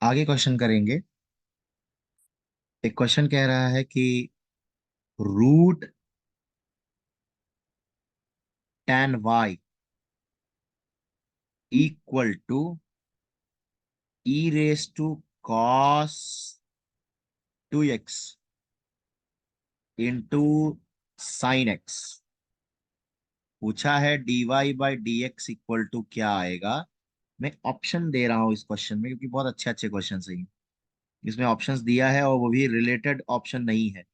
आगे क्वेश्चन करेंगे। एक क्वेश्चन कह रहा है कि root tan y equal to e raise to cos 2x into sine x. पूछा है dy by dx equal to क्या आएगा। मैं ऑप्शन दे रहा हूं इस क्वेश्चन में क्योंकि बहुत अच्छे अच्छे क्वेश्चन है। इसमें ऑप्शंस दिया है और वो भी रिलेटेड ऑप्शन नहीं है।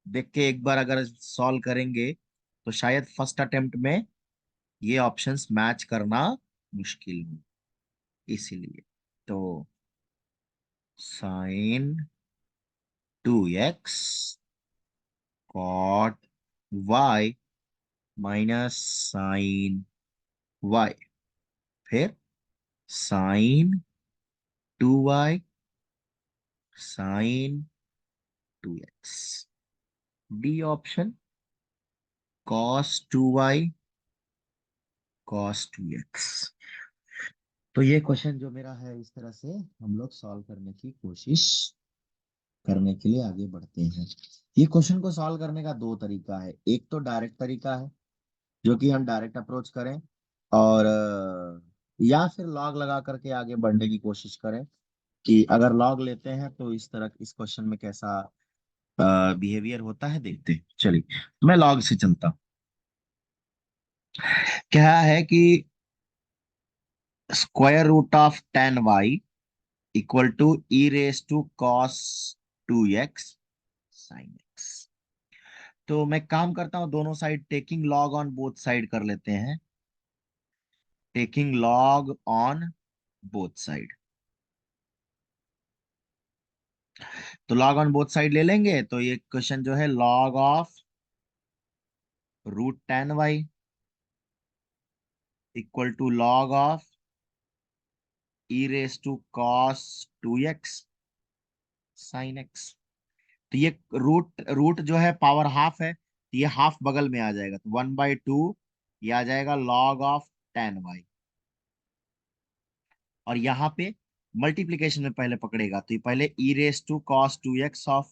देख के एक बार अगर सॉल्व करेंगे तो शायद फर्स्ट अटेम्प्ट में ये ऑप्शंस मैच करना मुश्किल हो। इसीलिए तो sine 2x cot y minus sine y, फिर sine 2y sine 2x। D option cos 2y cos 2x। तो ये क्वेश्चन जो मेरा है इस तरह से हम लोग सॉल्व करने की कोशिश करने के लिए आगे बढ़ते हैं। ये क्वेश्चन को सॉल्व करने का दो तरीका है। एक तो डायरेक्ट तरीका है जो कि हम डायरेक्ट अप्रोच करें, और या फिर लॉग लगा करके आगे बढ़ने की कोशिश करें कि अगर लॉग लेते हैं तो इस तरह इस क्वेश्चन में कैसा बिहेवियर होता है देखते हैं। चलिए तो मैं लॉग से चलता हूँ। क्या है कि square root of tan y equal to e raise to cos 2x sine x. तो मैं काम करता हूं दोनों side taking log on both side कर लेते हैं। Taking log on both side. तो लॉग ऑन बोथ साइड ले लेंगे तो ये क्वेश्चन जो है log of root tan y equal to log of e raise to cos 2x sine x. तो ये रूट रूट जो है पावर हाफ है तो ये हाफ बगल में आ जाएगा तो 1/2 ये आ जाएगा लॉग ऑफ टेन वाई। और यहाँ पे मल्टीप्लीकेशन में पहले पकड़ेगा तो ये पहले e raise to cos 2x of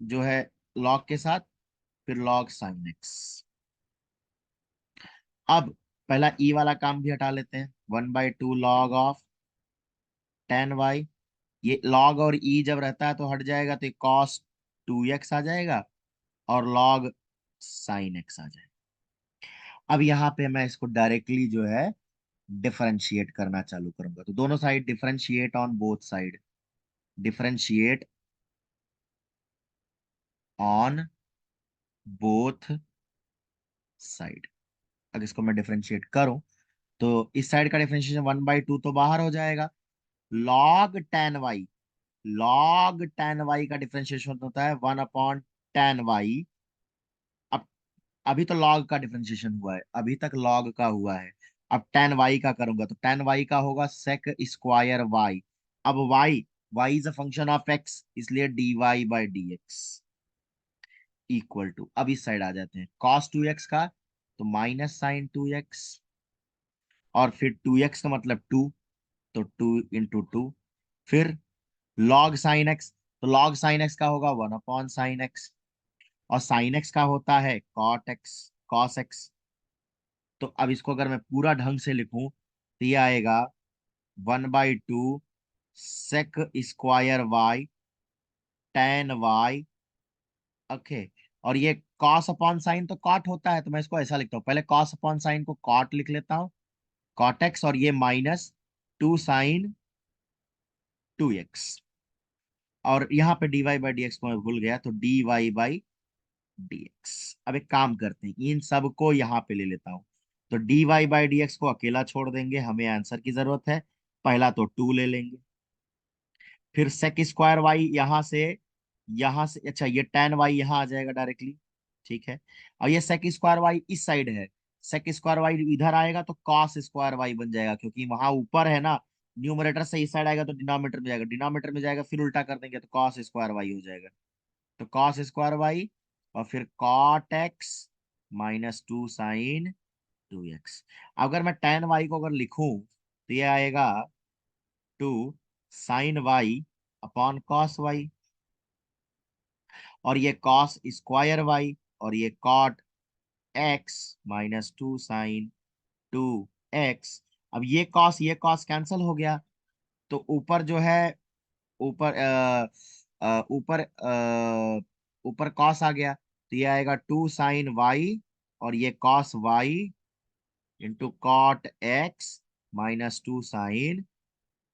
जो है लॉग के साथ, फिर लॉग साइन एक्स। अब पहला ई वाला काम भी हटा लेते हैं। 1/2 लॉग ऑफ टेन वाई। ये लॉग और ई जब रहता है तो हट जाएगा तो कॉस 2x आ जाएगा और लॉग साइन एक्स आ जाएगा। अब यहाँ पे मैं इसको डायरेक्टली जो है डिफरेंशिएट करना चालू करूंगा तो दोनों side differentiate on both side. Differentiate on both side. अगर इसको मैं डिफरेंशिएट करूं तो इस साइड का डिफरेंशिएशन 1/2 तो बाहर हो जाएगा। Log tan y, log tan y का डिफरेंशिएशन होता है 1/tan y। अब अभी तो लॉग का डिफरेंशिएशन हुआ है, अभी तक लॉग का हुआ है। अब टेन वाई का करूंगा तो टेन वाई का होगा सेक स्क्वायर वाई। अब y, y is a function of x इसलिए d y by d x equal to, अब इस साइड आ जाते हैं कॉस 2x का तो माइनस साइन 2x, और फिर 2x का मतलब 2 तो 2 × 2, फिर लॉग साइन एक्स तो लॉग साइन एक्स का होगा 1/sin x, और साइन एक्स का होता है कॉट एक्स कॉस एक्स। तो अब इसको अगर मैं पूरा ढंग से लिखूं तो ये आएगा 1/2 sec square y tan y. Okay. और ये कॉस अपॉन साइन तो कॉट होता है तो मैं इसको ऐसा लिखता हूँ, पहले कॉस अपॉन साइन को कॉट लिख लेता हूँ, कॉट एक्स, और ये माइनस 2 sin 2x। और यहाँ पे dy बाई डी एक्स को मैं भूल गया तो dy बाई dx। अब एक काम करते हैं इन सबको यहाँ पे ले लेता हूँ तो dy बाई डी एक्स को अकेला छोड़ देंगे, हमें आंसर की जरूरत है। पहला तो 2 ले लेंगे, फिर सेक स्क्वायर वाई यहाँ से अच्छा ये tan वाई यहाँ आ जाएगा डायरेक्टली। ठीक है। और ये सेक स्क्वायर वाई इस साइड है, सेक स्क्वायर वाई इधर आएगा तो कॉस स्क्वायर वाई बन जाएगा क्योंकि वहां ऊपर है ना। न्यूमरेटर से इस साइड आएगा तो डिनोमिनेटर में जाएगा, डिनोमिनेटर में जाएगा फिर उल्टा कर देंगे तो कॉस स्क्वायर वाई हो जाएगा। तो कॉस स्क्वायर वाई और फिर cot x minus 2 sin 2x। अगर मैं tan वाई को अगर लिखूं तो ये आएगा 2 sine y upon cos y, और ये कॉस स्क्वायर वाई, और ये cot x minus 2 sine 2 x. अब ये कॉस कैंसिल हो गया, तो ऊपर जो है, ऊपर ऊपर ऊपर कॉस आ गया, तो ये आएगा 2 साइन वाई, और ये cos y into cot x minus 2 sine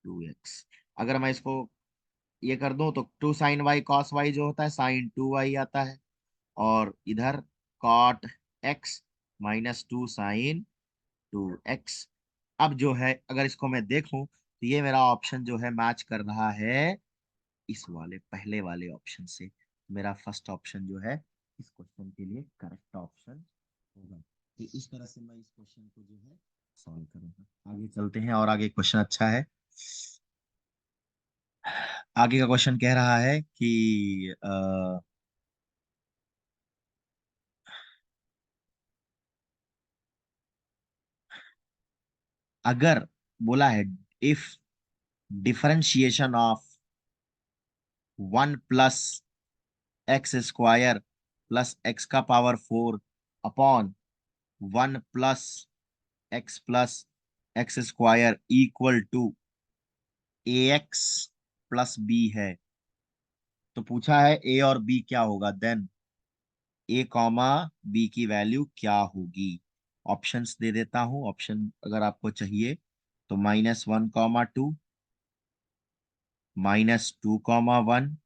2 x. अगर मैं इसको ये कर दूं तो 2 साइन वाई कॉस वाई जो होता है sin 2y आता है, और इधर cot x minus 2 sine 2 x. अब जो है अगर इसको मैं देखूं तो ये मेरा ऑप्शन जो है मैच कर रहा है इस वाले पहले वाले ऑप्शन से। मेरा फर्स्ट ऑप्शन जो है इस क्वेश्चन के लिए करेक्ट ऑप्शन होगा। तो इस तरह से मैं इस क्वेश्चन को जो है सॉल्व करूंगा। आगे चलते हैं, और आगे क्वेश्चन अच्छा है। आगे का क्वेश्चन कह रहा है कि अगर बोला है if differentiation of 1 plus x square plus x का power 4 upon 1 plus x equal to ax plus b है, तो पूछा है a और b क्या होगा, देन a कॉमा b की वैल्यू क्या होगी। ऑप्शंस दे देता हूं, ऑप्शन अगर आपको चाहिए तो -1, 2, -2, 1,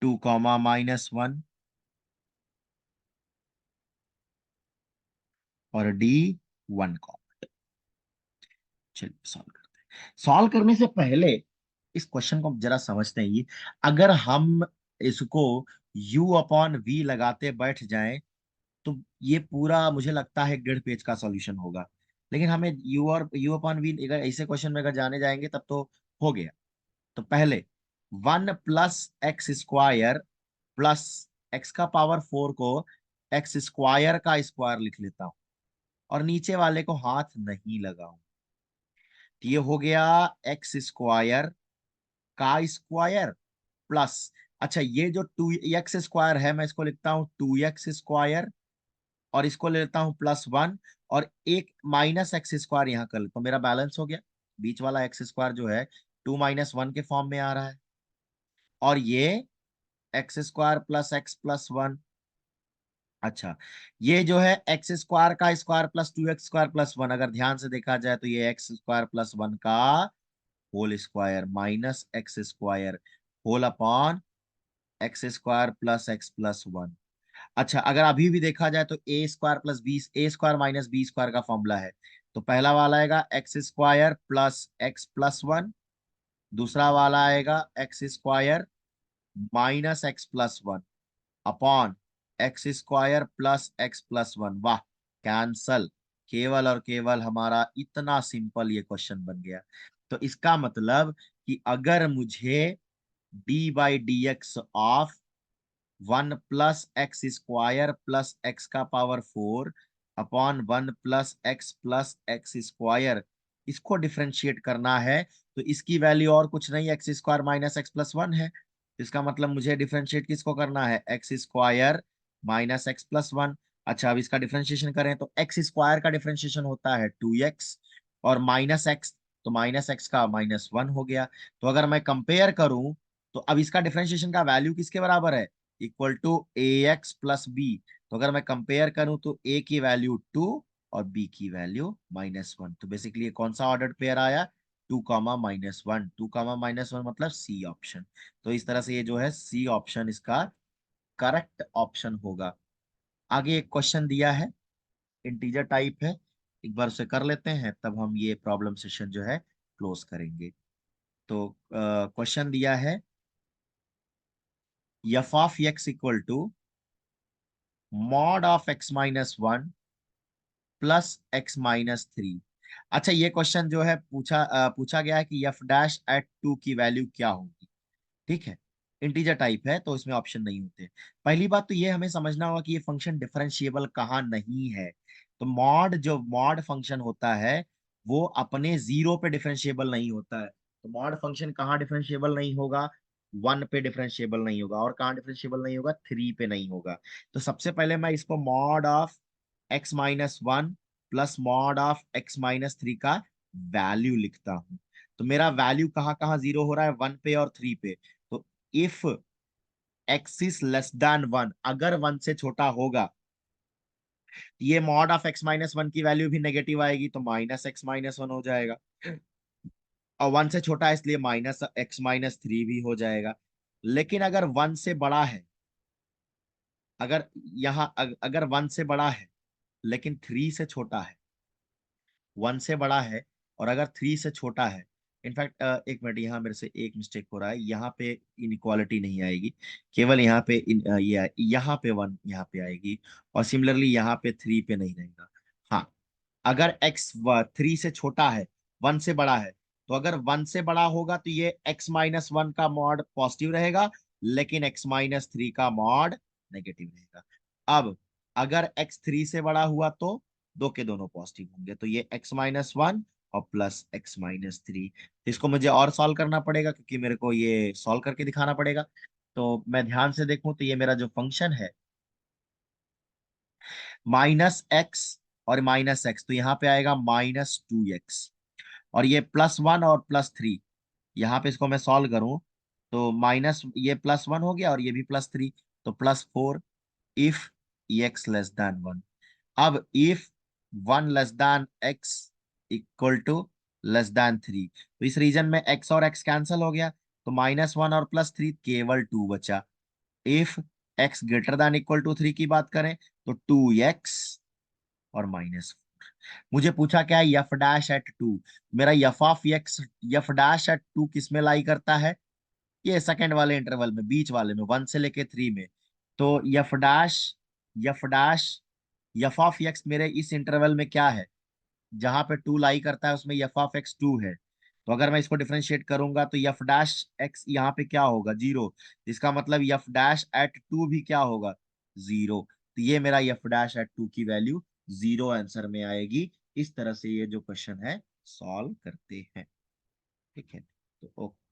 2, -1, और D 1। चलिए सॉल्व करते हैं। सॉल्व करने से पहले इस क्वेश्चन को जरा समझते हैं। ये अगर हम इसको u अपॉन वी लगाते बैठ जाएं तो ये पूरा मुझे लगता है 1.5 पेज का सॉल्यूशन होगा। लेकिन हमें u अपॉन वी अगर ऐसे क्वेश्चन में अगर जाने जाएंगे तब तो हो गया। तो पहले 1 plus x square plus x का पावर 4 को एक्स स्क्वायर का स्क्वायर लिख लेता हूं, और नीचे वाले को हाथ नहीं लगाऊं। तो ये हो गया x स्क्वायर का स्क्वायर प्लस, अच्छा ये जो 2x स्क्वायर है मैं इसको लिखता हूं 2x स्क्वायर, और इसको ले लेता हूं +1, और एक -x स्क्वायर यहाँ कर लेता हूं, मेरा बैलेंस हो गया। बीच वाला x स्क्वायर जो है 2 - 1 के फॉर्म में आ रहा है, और ये x square plus x plus one. अच्छा, ये जो है x स्क्वायर का स्क्वायर प्लस 2x स्क्वायर +1, अगर ध्यान से देखा जाए तो ये x स्क्वायर +1 का whole square minus x square whole upon x square plus x plus one. अच्छा, अगर अभी भी देखा जाए तो a² + b² - b² का फॉर्मूला है, तो पहला वाला आएगा x² plus x plus one, दूसरा वाला आएगा x² minus x plus one upon x² plus x plus one. वाह, कैंसल। केवल और केवल हमारा इतना सिंपल ये क्वेश्चन बन गया। तो इसका मतलब कि अगर मुझे d/dx of 1 plus x square plus x का power 4 upon 1 plus x plus x square, इसको डिफरेंशिएट करना है, तो इसकी वैल्यू और कुछ नहीं x² minus x plus one है। इसका मतलब मुझे डिफरेंशिएट किसको करना है, x² minus x plus one. अच्छा, अब इसका डिफरेंशिएशन करें तो x² का डिफरेंशिएशन होता है 2x, और माइनस एक्स, तो माइनस एक्स का -1 हो गया। तो अगर मैं कंपेयर करूं तो अब इसका डिफरेंशिएशन का वैल्यू किसके बराबर है, इक्वल टू ax + b। तो अगर मैं कंपेयर करूं तो a की वैल्यू 2 और b की वैल्यू -1। तो बेसिकली ये कौन सा ऑर्डर पेयर आया, 2, -1, 2, -1 मतलब सी ऑप्शन। तो इस तरह से ये जो है सी ऑप्शन इसका करेक्ट ऑप्शन होगा। आगे एक क्वेश्चन दिया है, इंटीजर टाइप है, एक बार उसे कर लेते हैं तब हम ये प्रॉब्लम सेशन जो है क्लोज करेंगे। तो क्वेश्चन दिया है f(x) equal to mod (x - 1) plus x - 3। अच्छा, ये क्वेश्चन जो है पूछा गया है कि f'(2) की वैल्यू क्या होगी। ठीक है, इंटीजर टाइप है तो इसमें ऑप्शन नहीं होते। पहली बात तो ये हमें समझना होगा कि ये फंक्शन डिफरेंशिएबल कहाँ नहीं है। तो मॉड जो मॉड फंक्शन होता है वो अपने जीरो पे डिफरेंशिएबल नहीं होता है। तो मॉड फंक्शन कहाँ डिफरेंशिएबल नहीं होगा? 1 पे डिफरेंशिएबल नहीं होगा। और कहाँ डिफरेंशिएबल नहीं होगा? 3 पे नहीं होगा। तो सबसे पहले मैं इसको mod of x-1 plus mod of x-3 का वैल्यू लिखता हूं। तो मेरा वैल्यू कहाँ कहाँ जीरो हो रहा है? 1 पे और 3 पे। तो if x is less than 1, अगर 1 से छोटा होगा, ये मॉड ऑफ x-1 की वैल्यू भी नेगेटिव आएगी, तो -x-1 हो जाएगा। और 1 से छोटा है इसलिए -x-3 भी हो जाएगा। लेकिन अगर 1 से बड़ा है, अगर अगर 1 से बड़ा है लेकिन 3 से छोटा है, 1 से बड़ा है और अगर 3 से छोटा है, इनफैक्ट एक मिनट, यहाँ मेरे से एक मिस्टेक हो रहा है। यहाँ पे इनइक्वालिटी नहीं आएगी, केवल यहाँ पे यहाँ पे 1 यहाँ पे आएगी, और सिमिलरली यहाँ पे 3 पे नहीं रहेगा। हाँ, अगर x 3 से छोटा है, 1 से बड़ा है, तो अगर 1 से बड़ा होगा तो ये x-1 का मॉड पॉजिटिव रहेगा, लेकिन x-3 का मॉड नेगेटिव रहेगा। अब अगर x 3 से बड़ा हुआ तो दो के दोनों पॉजिटिव होंगे, तो ये x-1 और प्लस x-3। इसको मुझे और सॉल्व करना पड़ेगा, क्योंकि मेरे को ये सॉल्व करके दिखाना पड़ेगा। तो मैं ध्यान से देखूं तो ये मेरा जो फंक्शन है -x और -x, तो यहाँ पे आएगा -2x, और ये +1 और +3, यहाँ पे इसको मैं सॉल्व करूं तो माइनस ये +1 हो गया और ये भी +3, तो +4 इफ x लेस देन 1। अब if 1 less than x equal to less than 3, तो इस रीजन में x और x कैंसिल हो गया, तो -1 और +3 केवल 2 बचा। If x greater than equal to 3 की बात करें तो 2x और -4। मुझे पूछा क्या है? F dash at 2। मेरा F of x, F dash at 2 किस में लाई करता है? ये सेकंड वाले इंटरवल में, बीच वाले में, 1 से लेके 3 में। तो F dash F of x मेरे इस इंटरवल में क्या है? जहां पे 2 लाई करता है उसमें एफ ऑफ एक्स 2 है। तो अगर मैं इसको डिफरेंशिएट करूंगा तो एफ डैश एक्स यहाँ पे क्या होगा? 0। इसका मतलब एफ डैश एट 2 भी क्या होगा? 0। तो ये मेरा एफ डैश एट 2 की वैल्यू 0 आंसर में आएगी। इस तरह से ये जो क्वेश्चन है सॉल्व करते हैं। ठीक है, तो ओके।